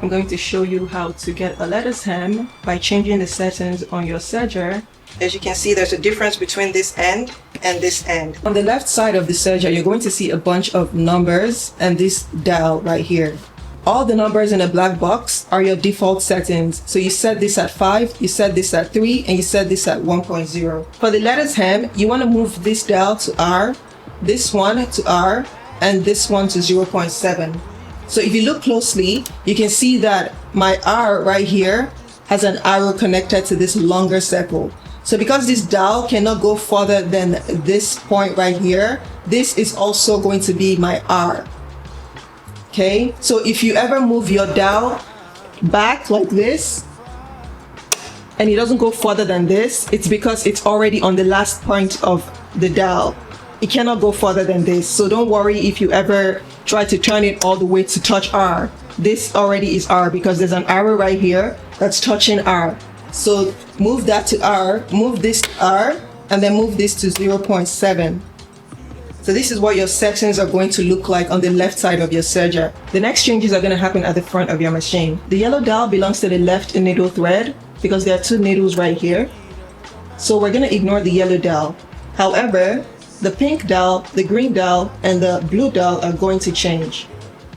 I'm going to show you how to get a lettuce hem by changing the settings on your serger. As you can see, there's a difference between this end and this end. On the left side of the serger, you're going to see a bunch of numbers and this dial right here. All the numbers in a black box are your default settings. So you set this at 5, you set this at 3, and you set this at 1.0. For the lettuce hem, you want to move this dial to R, this one to R, and this one to 0.7. So if you look closely, you can see that my R right here has an arrow connected to this longer circle. So because this dial cannot go further than this point right here, this is also going to be my R. Okay, so if you ever move your dial back like this, and it doesn't go further than this, it's because it's already on the last point of the dial. It cannot go further than this. So don't worry if you ever try to turn it all the way to touch R. This already is R because there's an arrow right here that's touching R. So move that to R, move this to R, and then move this to 0.7. So this is what your settings are going to look like on the left side of your serger. The next changes are going to happen at the front of your machine. The yellow dial belongs to the left needle thread because there are 2 needles right here. So we're going to ignore the yellow dial. However, the pink dial, the green dial, and the blue dial are going to change.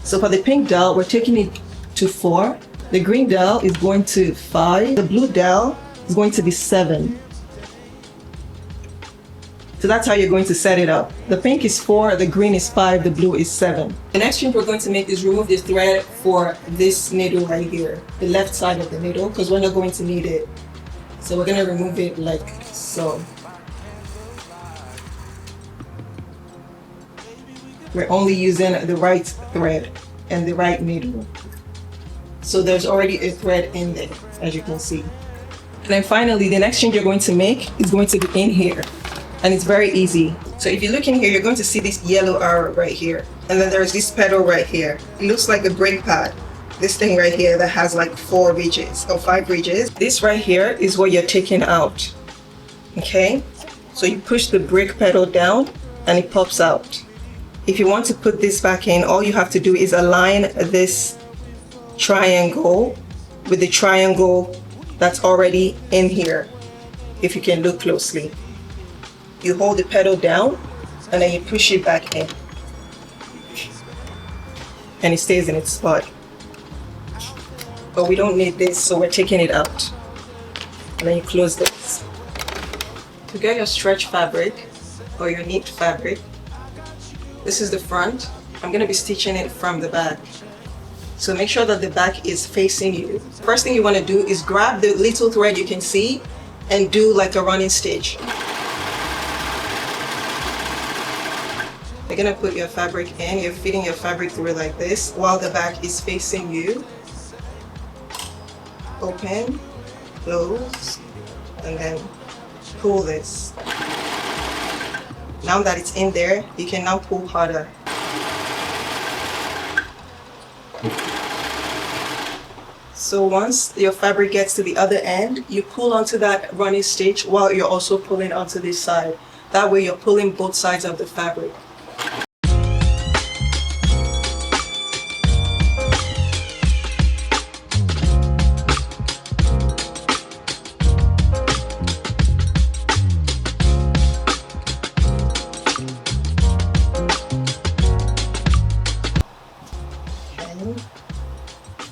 So for the pink dial, we're taking it to 4. The green dial is going to 5. The blue dial is going to be 7. So that's how you're going to set it up. The pink is 4, the green is 5, the blue is 7. The next change we're going to make is remove this thread for this needle right here, the left side of the needle, because we're not going to need it. So we're going to remove it like so. We're only using the right thread and the right needle. So there's already a thread in there, as you can see. And then finally, the next change you're going to make is going to be in here. And it's very easy. So if you look in here, you're going to see this yellow arrow right here. And then there's this pedal right here. It looks like a brake pad. This thing right here that has like 4 ridges or 5 ridges. This right here is what you're taking out. Okay? So you push the brake pedal down and it pops out. If you want to put this back in, all you have to do is align this triangle with the triangle that's already in here. If you can look closely. You hold the pedal down and then you push it back in. And it stays in its spot. But we don't need this, so we're taking it out. And then you close this. To get your stretch fabric or your knit fabric, this is the front. I'm going to be stitching it from the back. So make sure that the back is facing you. First thing you want to do is grab the little thread you can see and do like a running stitch. You're going to put your fabric in. You're feeding your fabric through like this while the back is facing you. Open, close, and then pull this. Now that it's in there, you can now pull harder. So once your fabric gets to the other end, you pull onto that running stitch while you're also pulling onto this side. That way you're pulling both sides of the fabric.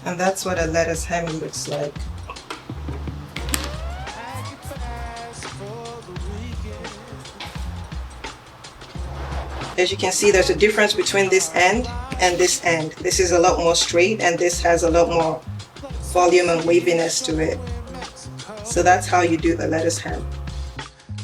And that's what a lettuce hem looks like. As you can see, there's a difference between this end and this end. This is a lot more straight and this has a lot more volume and waviness to it. So that's how you do the lettuce hem.